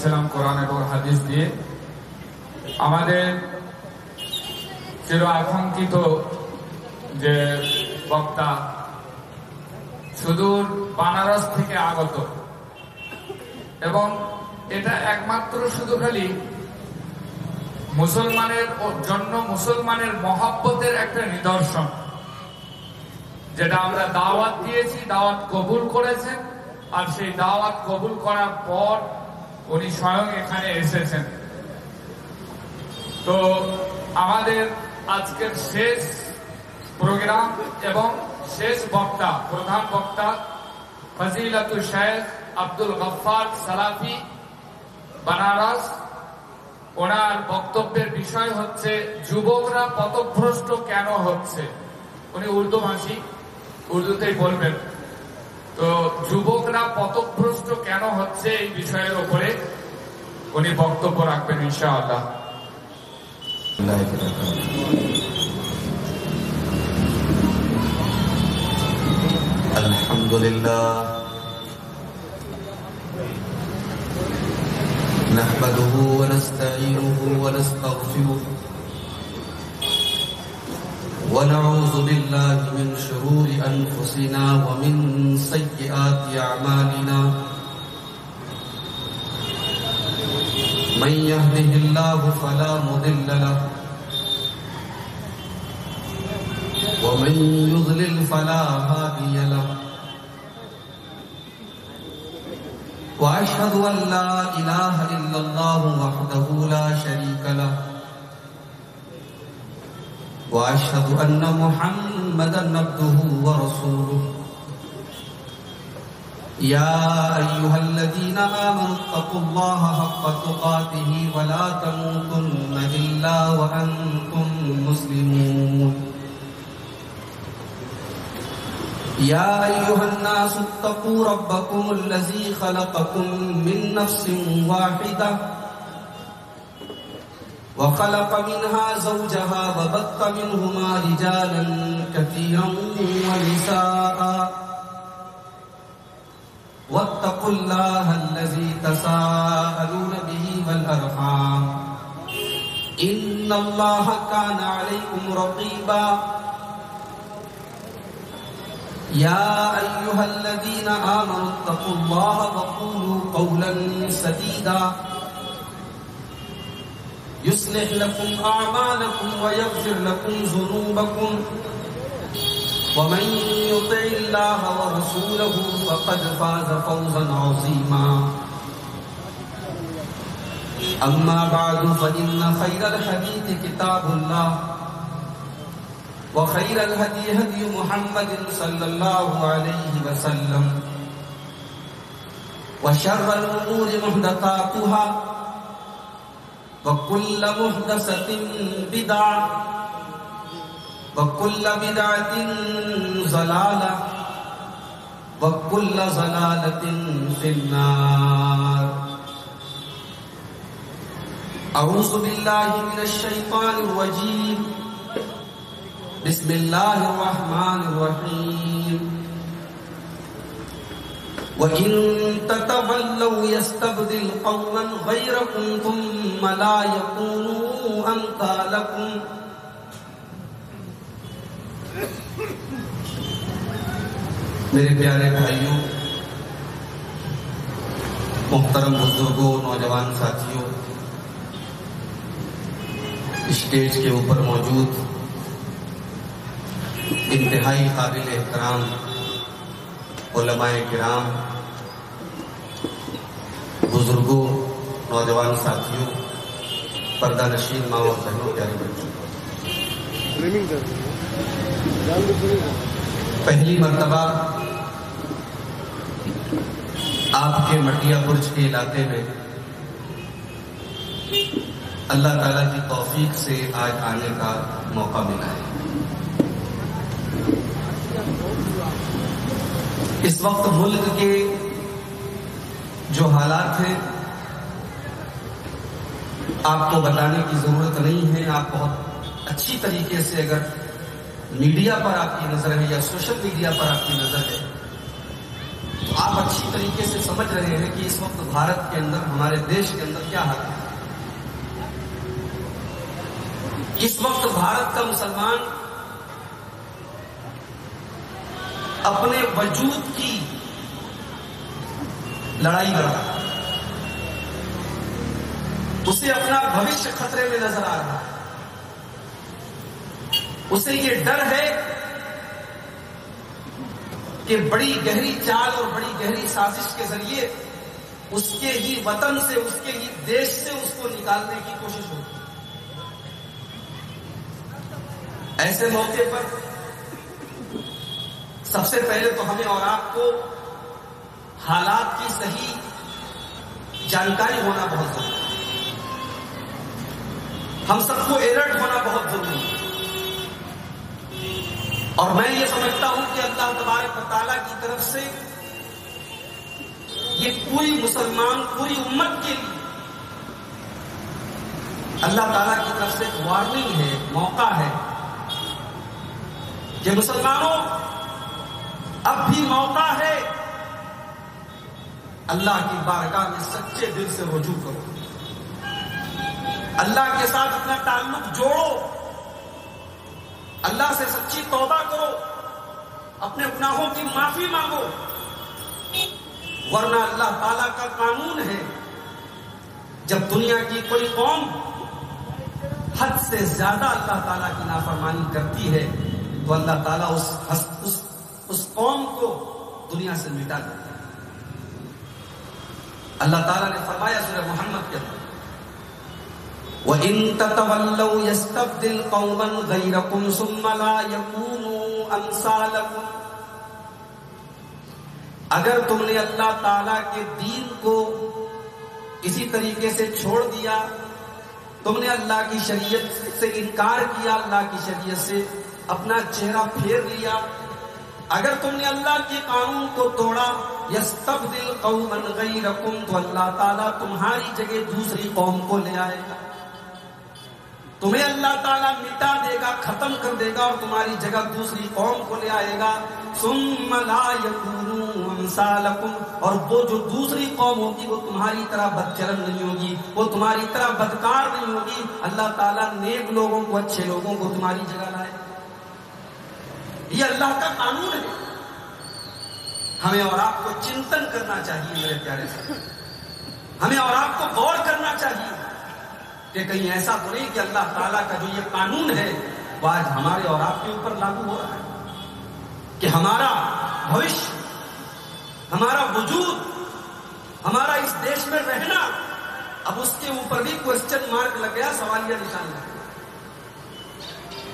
করছিলাম কোরআন এবং হাদিস দিয়ে। আমাদের চির আকাঙ্ক্ষিত যে বক্তা সুদূর বানারস থেকে আগত, এবং এটা একমাত্র শুধু খালি মুসলমানের জন্য মুসলমানের মহব্বতের একটা নিদর্শন, যেটা আমরা দাওয়াত দিয়েছি, দাওয়াত কবুল করেছেন, আর সেই দাওয়াত কবুল করার পর উনি স্বয়ং এখানে এসেছেন। তো আমাদের আজকের শেষ প্রোগ্রাম এবং শেষ বক্তা, প্রধান বক্তা ফজিলাতুল শেখ আব্দুল গফফার সালাফি বানারস, ওনার বক্তব্যের বিষয় হচ্ছে যুবকরা পথভ্রষ্ট কেন হচ্ছে। উনি উর্দু ভাষী, উর্দুতেই বলবেন। তো যুবকরা পথভ্রষ্ট কেন হচ্ছে এই বিষয়ের উপরে উনি বক্তব্য রাখবেন ইনশাআল্লাহ। আলহামদুলিল্লাহ نحمده ونستعينه ونستغفره ونعوذ بالله من شرور أنفسنا ومن سيئات أعمالنا من يهده الله فلا مضل له ومن يضلل فلا هادي له وأشهد أن لا إله إلا الله وحده لا شريك له وأشهد أن محمدا عبده ورسوله يا أيها الذين آمنوا اتقوا الله حق تقاته ولا تموتن إلا وأنتم مسلمون يا أيها الناس اتقوا ربكم الذي خلقكم من نفس واحدة وخلق منها زوجها وبث منهما رجالا كثيرا ونساء واتقوا الله الذي تساءلون به والأرحام إن الله كان عليكم رقيبا يا أيها الذين آمنوا اتقوا الله وقولوا قولا سديدا يصلح لكم أعمالكم ويغفر لكم ذنوبكم ومن يطع الله ورسوله فقد فاز فوزا عظيما أما بعد فإن خير الحديث كتاب الله وخير الهدي هدي محمد صلى الله عليه وسلم وشر الأمور محدثاتها وكل محدثة بدعة وكل بدعة ضلالة وكل ضلالة في النار أعوذ بالله من الشيطان الرجيم بسم الله الرحمن الرحيم وإن تتولوا يستبدل قوما غيركم ثم لا يكونوا أمثالكم میرے پیارے بھائیوں، محترم بزرگوں، نوجوان ساتھیوں، اسٹیج کے اوپر موجود انتہائی قابل احترام علماء کرام، بزرگوں، نوجوان ساتھیوں، پردہ نشین ماں اور بہنوں، پیارے بچوں، پہلی مرتبہ آپ کے مٹیا برج کے علاقے میں اللہ تعالیٰ کی توفیق سے آج آنے کا موقع ملا ہے۔ اس وقت ملک کے جو حالات ہیں آپ کو بتانے کی ضرورت نہیں ہے، آپ بہت اچھی طریقے سے اگر میڈیا پر آپ کی نظر ہے یا سوشل میڈیا پر آپ کی نظر ہے تو آپ اچھی طریقے سے سمجھ رہے ہیں کہ اس وقت بھارت کے اندر، ہمارے دیش کے اندر کیا حال ہے. اس وقت بھارت کا مسلمان اپنے وجود کی لڑائی لڑ رہا ہے. اسے اپنا بھوشیہ خطرے میں نظر آ رہا ہے. اسے یہ ڈر ہے کہ بڑی گہری چال اور بڑی گہری سازش کے ذریعے اس کے ہی وطن سے، اس کے ہی دیش سے اس کو نکالنے کی کوشش ہوگی. ایسے موقع پر سب سے پہلے تو ہمیں اور آپ کو حالات کی صحیح جانکاری ہونا بہت ضروری ہے. ہم سب کو الرٹ ہونا بہت ضروری ہے. اور میں یہ سمجھتا ہوں کہ اللہ تبارک و تعالیٰ کی طرف سے یہ پوری مسلمان، پوری امت کے لیے اللہ تعالیٰ کی طرف سے ایک وارننگ ہے، موقع ہے کہ مسلمانوں اب بھی موقع ہے، اللہ کی بارگاہ میں سچے دل سے رجوع کرو، اللہ کے ساتھ اپنا تعلق جوڑو، اللہ سے سچی توبہ کرو، اپنے گناہوں کی معافی مانگو. ورنہ اللہ تعالیٰ کا قانون ہے، جب دنیا کی کوئی قوم حد سے زیادہ اللہ تعالیٰ کی نافرمانی کرتی ہے تو اللہ تعالیٰ اس قوم کو دنیا سے مٹا دیتا ہے. اللہ تعالیٰ نے فرمایا سورہ محمد کے اندر، وَإِن تَتَوَلَّوْا يَسْتَبْدِلْ قَوْمًا غَيْرَكُمْ ثُمَّ لَا يَكُونُوا أَمْثَالَكُمْ. اگر تم نے اللہ تعالیٰ کے دین کو کسی طریقے سے چھوڑ دیا، تم نے اللہ کی شریعت سے انکار کیا، اللہ کی شریعت سے اپنا چہرہ پھیر لیا، اگر تم نے اللہ کے قانون کو توڑا، یستبدل قوما غیرکم، تو اللہ تعالیٰ تمہاری جگہ دوسری قوم کو لے آئے گا. تمہیں اللہ تعالیٰ مٹا دے گا، ختم کر دے گا، اور تمہاری جگہ دوسری قوم کو لے آئے گا. ثم لا یکونوا امثالکم، اور وہ جو دوسری قوم ہوگی وہ تمہاری طرح بدچلن نہیں ہوگی، وہ تمہاری طرح بدکار نہیں ہوگی. اللہ تعالیٰ نیک لوگوں کو، اچھے لوگوں کو تمہاری جگہ لائے. یہ اللہ کا قانون ہے. ہمیں اور آپ کو چنتن کرنا چاہیے میرے پیارے سے، ہمیں اور آپ کو غور کرنا چاہیے کہ کہیں ایسا تو نہیں کہ اللہ تعالیٰ کا جو یہ قانون ہے وہ آج ہمارے اور آپ کے اوپر لاگو ہو رہا ہے، کہ ہمارا بھوشیہ، ہمارا وجود، ہمارا اس دیش میں رہنا، اب اس کے اوپر بھی کوسچن مارک لگ گیا، سوالیہ نشان لگ گیا.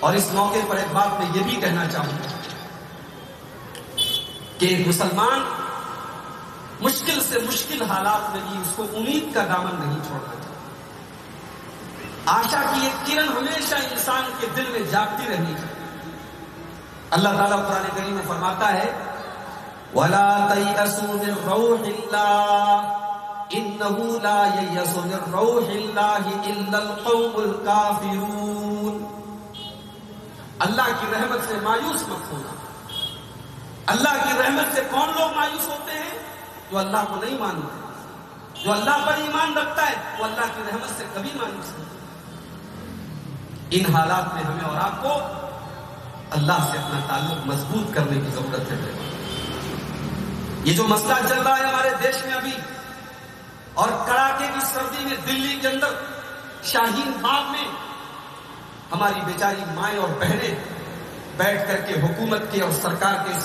اور اس موقع پر ایک بات میں یہ بھی کہنا چاہوں گا کہ ایک مسلمان مشکل سے مشکل حالات میں بھی اس کو امید کا دامن نہیں چھوڑنا چاہیے. آشا کی ایک کرن ہمیشہ انسان کے دل میں جاگتی رہنی چاہیے. اللہ تعالیٰ قرآن کریم میں فرماتا ہے، وَلَا تَيْأَسُوا مِن رَّوْحِ اللَّهِ إِنَّهُ لَا يَيْأَسُ مِن رَّوْحِ اللَّهِ إِلَّا الْقَوْمُ الْكَافِرُونَ. اللہ کی رحمت سے مایوس مت ہونا. اللہ کی رحمت سے کون لوگ مایوس ہوتے ہیں؟ جو اللہ کو نہیں مانتے. جو اللہ پر ایمان رکھتا ہے وہ اللہ کی رحمت سے کبھی مایوس نہیں. ان حالات میں ہمیں اور آپ کو اللہ سے اپنا تعلق مضبوط کرنے کی ضرورت ہے. یہ جو مسئلہ چل رہا ہے ہمارے دیش میں ابھی، اور کڑاکے کی سردی میں دلی کے اندر شاہین باغ میں ہماری بیچاری مائیں اور بہنیں بیٹھ کر کے حکومت کے اور سرکار کے اس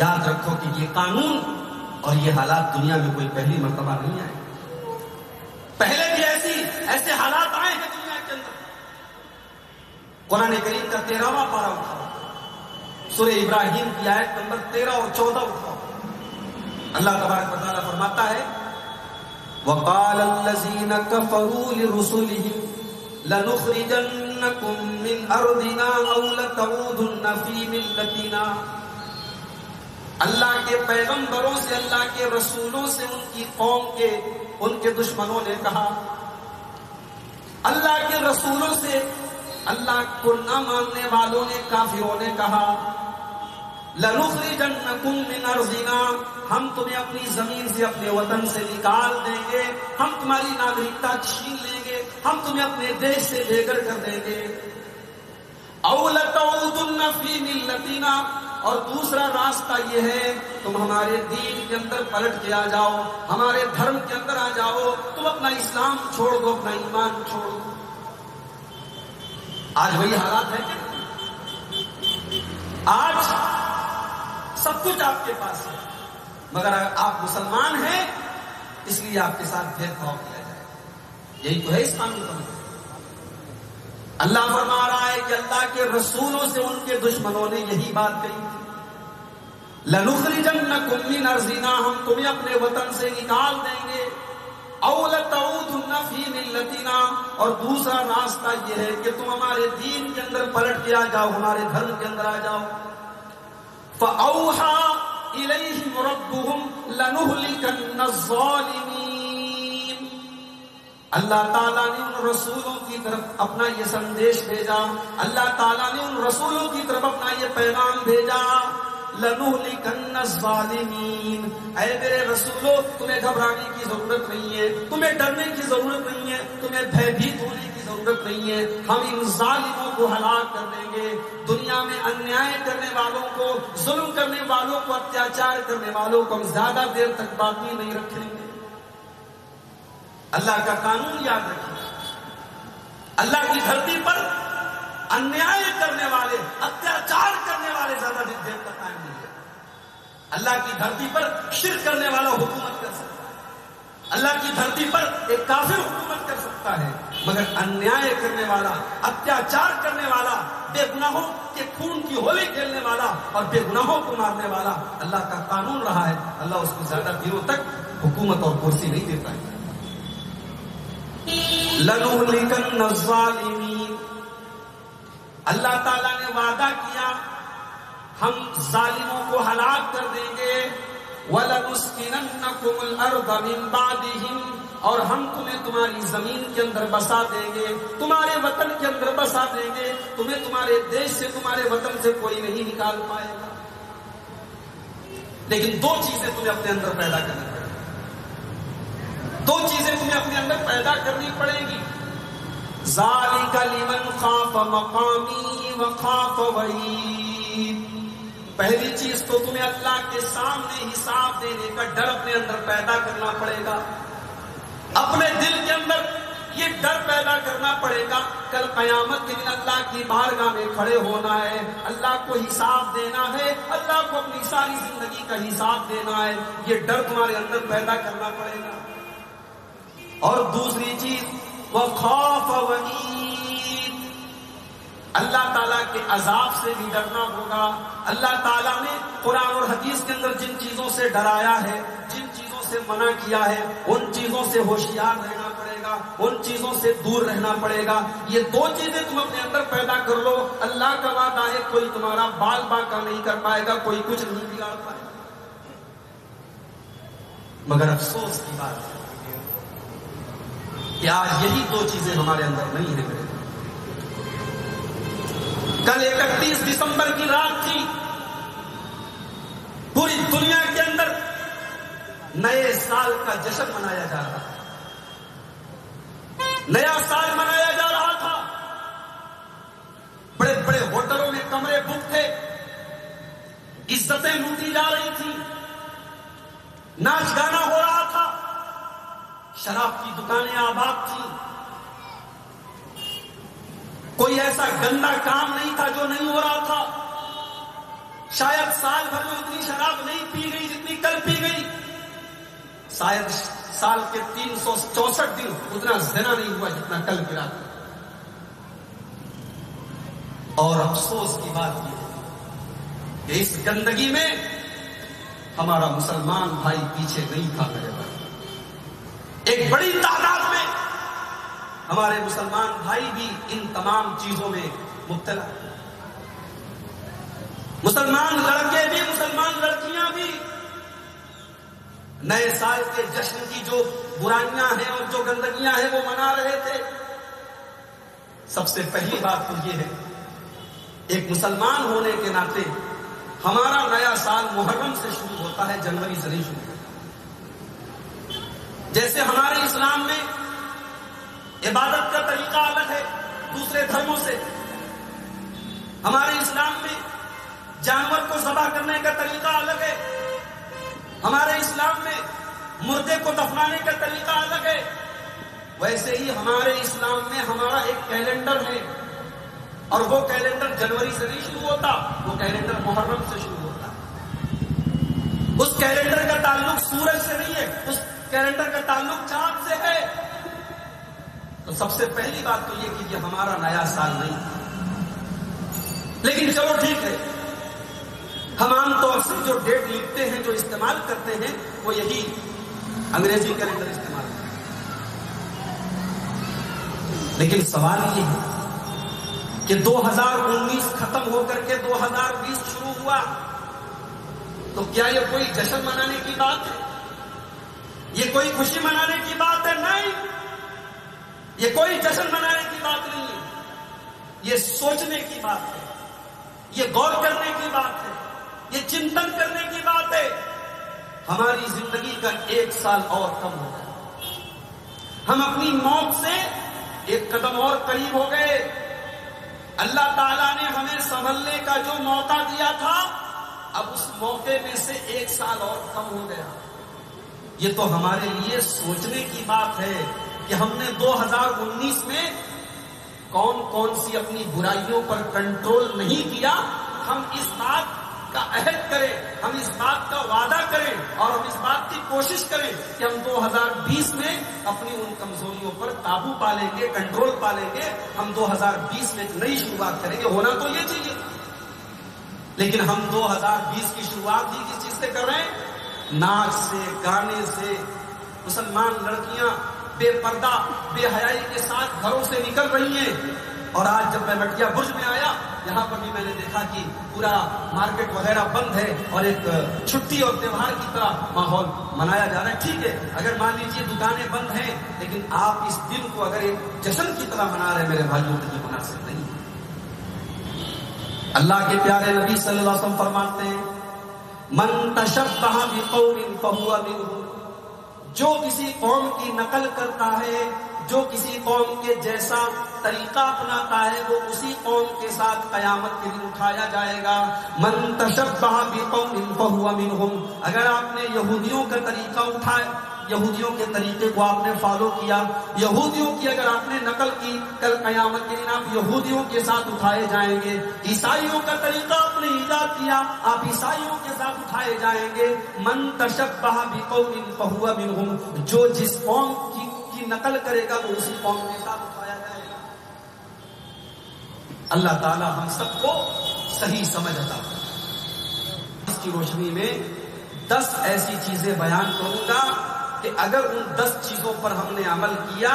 یاد رکھو کہ یہ قانون اور یہ حالات دنیا میں کوئی پہلی مرتبہ نہیں آئے. پہلے بھی ایسے حالات آئے ہیں دنیا کے اندر. قرآن کریم کا 13واں پارہ اٹھاؤ، سورہ ابراہیم کی آیت نمبر 13 اور 14 اٹھاؤ. اللہ تبارک و تعالیٰ فرماتا ہے، وَقَالَ الَّذِينَ كَفَرُوا لِرُسُلِهِمْ لَنُخْرِجَنَّكُمْ مِنْ أَرْضِنَا أَوْ لَتَعُودُنَّ فِي مِلَّتِنَا. اللہ کے پیغمبروں سے، اللہ کے رسولوں سے ان کی قوم کے، ان کے دشمنوں نے کہا، اللہ کے رسولوں سے اللہ کو نہ ماننے والوں نے، کافروں نے کہا لَنُخْرِجَنَّكُم مِّنْ أَرْضِنَا، ہم تمہیں اپنی زمین سے، اپنے وطن سے نکال دیں گے، ہم تمہاری ناگرکتا چھین لیں گے، ہم تمہیں اپنے دیش سے بے گھر کر دیں گے۔ أَوْ لَتَعُودُنَّ فِي مِلَّتِنَا، اور دوسرا راستہ یہ ہے تم ہمارے دین کے اندر پلٹ کے آ جاؤ، ہمارے دھرم کے اندر آ جاؤ، تم اپنا اسلام چھوڑ دو، اپنا ایمان چھوڑ دو۔ آج وہی حالات ہے کہ آج سب کچھ آپ کے پاس ہے، مگر آپ مسلمان ہیں اس لیے آپ کے ساتھ بھید بھاؤ کیا جائے، یہی تو ہے اس قانون کا مطلب۔ اللہ فرما رہا ہے کہ اللہ کے رسولوں سے ان کے دشمنوں نے یہی بات کہی تھی، لَنُخْرِجَنَّكُم مِّنْ أَرْضِنَا، ہم تمہیں اپنے وطن سے نکال دیں گے، أَوْ لَتَعُودُنَّ فِي مِلَّتِنَا، اور دوسرا راستہ یہ ہے کہ تم ہمارے دین کے اندر پلٹ کے آ جاؤ، ہمارے دھرم کے اندر آ جاؤ۔ فَأَوْحَى إِلَيْهِمْ رَبُّهُمْ لَنُهْلِكَنَّ الظَّالِمِينَ، اللہ تعالیٰ نے ان رسولوں کی طرف اپنا یہ سندیش بھیجا، اللہ تعالیٰ نے ان رسولوں کی طرف اپنا یہ پیغام بھیجا، لَنُهْلِكَنَّ الظَّالِمِينَ، اے میرے رسولو تمہیں گھبرانے کی ضرورت نہیں ہے، تمہیں ڈرنے کی ضرورت نہیں ہے، تمہیں بھے بھیت ہونے کی ضرورت نہیں ہے، ہم ان ظالموں کو ہلاک کر دیں گے، دنیا میں انیائے کرنے والوں کو، ظلم کرنے والوں کو، اتیاچار کرنے والوں کو ہم زیادہ دیر تک باقی نہیں رکھیں گے۔ اللہ کا قانون یاد رکھیے، اللہ کی دھرتی پر انیائے کرنے والے، اتیاچار کرنے والے زیادہ دیر تک قائم نہیں ہے۔ اللہ کی دھرتی پر شرک کرنے والا حکومت کر سکتا ہے، اللہ کی دھرتی پر ایک کافر حکومت کر سکتا ہے، مگر انیائے کرنے والا، اتیاچار کرنے والا، بے گناہوں کے خون کی ہولی کھیلنے والا اور بے گناہوں کو مارنے والا اللہ کا قانون رہا ہے، اللہ اس کو زیادہ دنوں تک حکومت اور کرسی نہیں دیتا ہے۔ لَنُهْلِكَنَّ الظَّالِمِينَ، اللہ تعالیٰ نے وعدہ کیا ہم ظالموں کو ہلاک کر دیں گے، وَلَنُسْكِنَنَّكُمُ الْأَرْضَ مِنْ بَعْدِهِمْ، اور ہم تمہیں تمہاری زمین کے اندر بسا دیں گے، تمہارے وطن کے اندر بسا دیں گے، تمہیں تمہارے دیش سے، تمہارے وطن سے کوئی نہیں نکال پائے گا، لیکن دو چیزیں تمہیں اپنے اندر پیدا کرنی پڑیں گی، دو چیزیں تمہیں اپنے اندر پیدا کرنی پڑیں گی۔ ذَلِكَ لِمَنْ خَافَ مَقَامِي وَخَافَ وَعِيدِ، پہلی چیز تو تمہیں اللہ کے سامنے حساب دینے کا ڈر اپنے اندر پیدا کرنا پڑے گا، اپنے دل کے اندر یہ ڈر پیدا کرنا پڑے گا، کل قیامت کے دن اللہ کی بارگاہ میں کھڑے ہونا ہے، اللہ کو حساب دینا ہے، اللہ کو اپنی ساری زندگی کا حساب دینا ہے، یہ ڈر تمہارے اندر پیدا کرنا پڑے گا۔ اور دوسری چیز وَخَافَ وَعِيدِ، اللہ تعالیٰ کے عذاب سے بھی ڈرنا ہوگا۔ اللہ تعالیٰ نے قرآن اور حدیث کے اندر جن چیزوں سے ڈرایا ہے، جن چیزوں سے منع کیا ہے، ان چیزوں سے ہوشیار رہنا پڑے گا، ان چیزوں سے دور رہنا پڑے گا۔ یہ دو چیزیں تم اپنے اندر پیدا کر لو، اللہ کا وعدہ ہے کوئی تمہارا بال باقا نہیں کر پائے گا، کوئی کچھ نہیں بگاڑ پائے گا۔ مگر افسوس کی بات ہے کہ آج یہی دو چیزیں ہمارے اندر نہیں ہے۔ کل 31 دسمبر کی رات تھی، پوری دنیا کے اندر نئے سال کا جشن منایا جا رہا تھا، نیا سال منایا جا رہا تھا، بڑے بڑے ہوٹلوں میں کمرے بک تھے، عزتیں لوٹی جا رہی تھی، ناچ گانا ہو رہا تھا، شراب کی دکانیں آباد تھیں، کوئی ایسا گندا کام نہیں تھا جو نہیں ہو رہا تھا، شاید سال بھر میں اتنی شراب نہیں پی گئی جتنی کل پی گئی، شاید سال کے 364 دن اتنا زنا نہیں ہوا جتنا کل کی رات۔ اور افسوس کی بات یہ ہے کہ اس گندگی میں ہمارا مسلمان بھائی پیچھے نہیں تھا میرے بھائی، ایک بڑی تعداد میں ہمارے مسلمان بھائی بھی ان تمام چیزوں میں مبتلا، مسلمان لڑکے بھی، مسلمان لڑکیاں بھی نئے سال کے جشن کی جو برائیاں ہیں اور جو گندگیاں ہیں وہ منا رہے تھے۔ سب سے پہلی بات تو یہ ہے، ایک مسلمان ہونے کے ناطے ہمارا نیا سال محرم سے شروع ہوتا ہے، جنوری سے نہیں شروع ہوتا۔ جیسے ہمارے اسلام میں عبادت کا طریقہ الگ ہے دوسرے دھرموں سے، ہمارے اسلام میں جانور کو ذبح کرنے کا طریقہ الگ ہے، ہمارے اسلام میں مردے کو دفنانے کا طریقہ الگ ہے، ویسے ہی ہمارے اسلام میں ہمارا ایک کیلنڈر ہے، اور وہ کیلنڈر جنوری سے نہیں شروع ہوتا، وہ کیلنڈر محرم سے شروع ہوتا ہے۔ اس کیلنڈر کا تعلق سورج سے نہیں ہے، اس کیلنڈر کا تعلق چاند سے ہے۔ تو سب سے پہلی بات تو یہ کہ یہ ہمارا نیا سال نہیں، لیکن چلو ٹھیک ہے، ہم عام طور سے جو ڈیٹ لکھتے ہیں، جو استعمال کرتے ہیں، وہ یہی انگریزی کیلنڈر استعمال کرتے ہیں۔ لیکن سوال یہ ہے کہ 2019 ختم ہو کر کے 2020 شروع ہوا، تو کیا یہ کوئی جشن منانے کی بات ہے؟ یہ کوئی خوشی منانے کی بات ہے؟ نہیں، یہ کوئی جشن منانے کی بات نہیں ہے، یہ سوچنے کی بات ہے، یہ غور کرنے کی بات ہے، یہ چنتن کرنے کی بات ہے۔ ہماری زندگی کا 1 سال اور کم ہو گیا، ہم اپنی موت سے 1 قدم اور قریب ہو گئے۔ اللہ تعالیٰ نے ہمیں سنبھلنے کا جو موقع دیا تھا، اب اس موقع میں سے 1 سال اور کم ہو گیا۔ یہ تو ہمارے لیے سوچنے کی بات ہے کہ ہم نے 2019 میں کون کون سی اپنی برائیوں پر کنٹرول نہیں کیا۔ ہم اس بات کا عہد کریں، ہم اس بات کا وعدہ کریں، اور ہم اس بات کی کوشش کریں کہ ہم 2020 میں اپنی ان کمزوریوں پر قابو پا لیں گے، کنٹرول پا لیں گے۔ ہم 2020 میں ایک نئی شروعات کریں گے، ہونا تو یہ چاہیے۔ لیکن ہم 2020 کی شروعات ہی کس چیز سے کر رہے ہیں؟ ناچ سے، گانے سے۔ مسلمان لڑکیاں بے پردہ، بے حیائی کے ساتھ گھروں سے نکل رہی ہیں، اور آج جب میں مٹیا برج میں آیا، یہاں پر بھی میں نے دیکھا کہ پورا مارکیٹ وغیرہ بند ہے، اور ایک چھٹی اور تہوار کی طرح ماحول منایا جا رہا ہے۔ ٹھیک ہے، اگر مان لیجیے دکانیں بند ہیں، لیکن آپ اس دن کو اگر ایک جشن کی طرح منا رہے ہیں میرے بھائیوں، تو یہ مناسب نہیں ہے۔ اللہ کے پیارے نبی صلی اللہ علیہ وسلم فرماتے ہیں، من تشبہ بقوم فہو منہم، جو کسی قوم کی نقل کرتا ہے، جو کسی قوم کے جیسا طریقہ اپناتا ہے، وہ اسی قوم کے ساتھ قیامت کے دن اٹھایا جائے گا۔ من تشبہ بقوم فہو منہم، اگر آپ نے یہودیوں کا طریقہ اٹھایا، یہودیوں کے طریقے کو آپ نے فالو کیا، یہودیوں کی اگر آپ نے نقل کی، کل قیامت کے دن آپ یہودیوں کے ساتھ اٹھائے جائیں گے۔ عیسائیوں کا طریقہ آپ نے ایجاد کیا، آپ عیسائیوں کے ساتھ اٹھائے جائیں گے۔ من تشبہ بقوم فہو منہم، جو جس قوم کی نقل کرے گا وہ اسی قوم کے ساتھ اٹھایا جائے گا۔ اللہ تعالی ہم سب کو صحیح سمجھ عطا فرمائے۔ اس کی روشنی میں 10 ایسی چیزیں بیان کروں گا کہ اگر ان 10 چیزوں پر ہم نے عمل کیا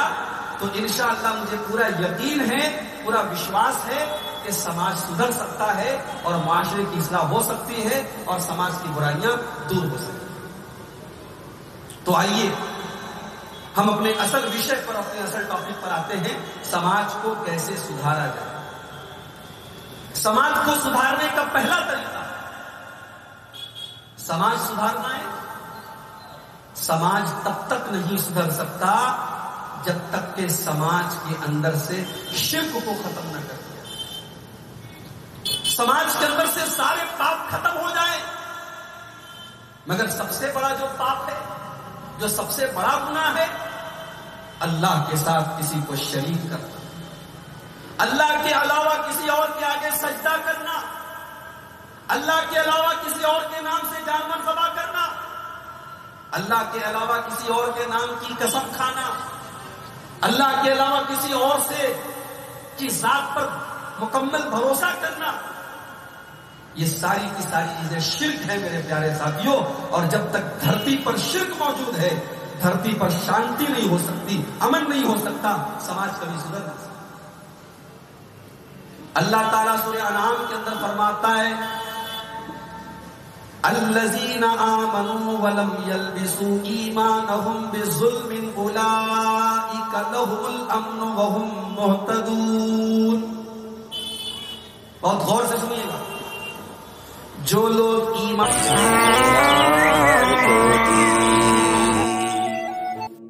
تو انشاءاللہ مجھے پورا یقین ہے، پورا وشواس ہے کہ سماج سدھر سکتا ہے، اور معاشرے کی اصلاح ہو سکتی ہے، اور سماج کی برائیاں دور ہو سکتی ہیں۔ تو آئیے ہم اپنے اصل وشے پر، اپنے اصل ٹاپک پر آتے ہیں، سماج کو کیسے سدھارا جائے۔ سماج کو سدھارنے کا پہلا طریقہ، سماج سدھارنا ہے۔ سماج تب تک نہیں سدھر سکتا جب تک کہ سماج کے اندر سے شرک کو ختم نہ کر دیا۔ سماج کے اندر سے سارے پاپ ختم ہو جائے، مگر سب سے بڑا جو پاپ ہے، جو سب سے بڑا گناہ ہے، اللہ کے ساتھ کسی کو شریک کرنا، اللہ کے علاوہ کسی اور کے آگے سجدہ کرنا، اللہ کے علاوہ کسی اور کے نام سے جانور ذبح کرنا، اللہ کے علاوہ کسی اور کے نام کی قسم کھانا، اللہ کے علاوہ کسی اور سے کی ذات پر مکمل بھروسہ کرنا، یہ ساری کی ساری چیزیں شرک ہے میرے پیارے ساتھیوں۔ اور جب تک دھرتی پر شرک موجود ہے، دھرتی پر شانتی نہیں ہو سکتی، امن نہیں ہو سکتا، سماج کبھی سدھر نہیں سکتا۔ اللہ تعالیٰ سورہ انعام کے اندر فرماتا ہے، الذین آمنوا ولم یلبسوا ایمانہم بظلم اولئک لہم الامن وہم مہتدون۔ بہت غور سے سنیے گا، جو لوگ ایمان